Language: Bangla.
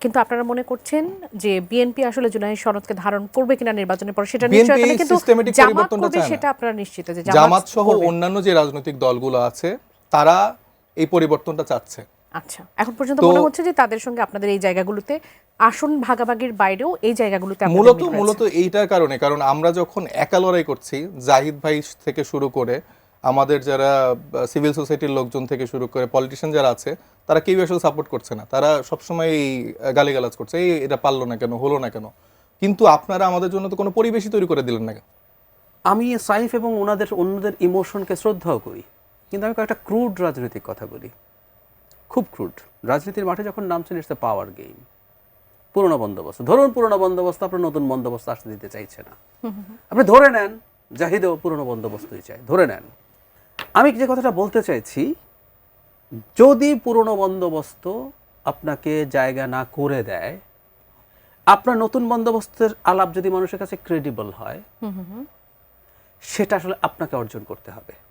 কিন্তু আপনারা মনে করছেন যে বিএনপি আসলে জুনায়েদ সনদকে ধারণ করবে কিনা নির্বাচনের পর সেটা নিশ্চয়ই এখানে, কিন্তু জামাত করবে সেটা আপনারা নিশ্চিত যে জামাত সহ অন্যান্য যে রাজনৈতিক দলগুলো আছে তারা এই পরিবর্তনটা চাচ্ছে। আচ্ছা, এখন পর্যন্ত মনে হচ্ছে যে তাদের সঙ্গে আপনাদের এই জায়গাগুলোতে আসন ভাগাভাগির বাইরেও এই জায়গাগুলোতে মূলত এইটার কারণে, কারণ আমরা যখন একা লড়াই করছি, জাহিদ ভাই থেকে শুরু করে আমাদের যারা সিভিল সোসাইটির লোকজন থেকে শুরু করে পলিটিশিয়ান যারা আছে, তারা কেউ আসলে সাপোর্ট করছে না। তারা সবসময় এই গালিগালাজ করছে, এই এটা পারলো না কেন, হলো না কেন। কিন্তু আপনারা আমাদের জন্য তো কোনো পরিবেশই তৈরি করে দিলেন না। আমি সাইফ এবং অন্যদের ইমোশনকে শ্রদ্ধাও করি, কিন্তু আমি কয়েকটা ক্রুড রাজনৈতিক কথা বলি, খুব ক্রুড। রাজনীতির মাঠে যখন নামছেন, ইটস এ পাওয়ার গেম। পুরোনো বন্দোবস্ত ধরুন, পুরোনো বন্দোবস্ত আপনার নতুন বন্দোবস্ত আসতে দিতে চাইছে না, আপনি ধরে নেন জাহিদও পুরোনো বন্দোবস্তই চায়, ধরে নেন। আমি যে কথাটা বলতে চাইছি, যদি পুরোনো বন্দোবস্ত আপনাকে জায়গা না করে দেয়, আপনার নতুন বন্দোবস্তের আলাপ যদি মানুষের কাছে ক্রেডিবল হয়, সেটা আসলে আপনাকে অর্জন করতে হবে।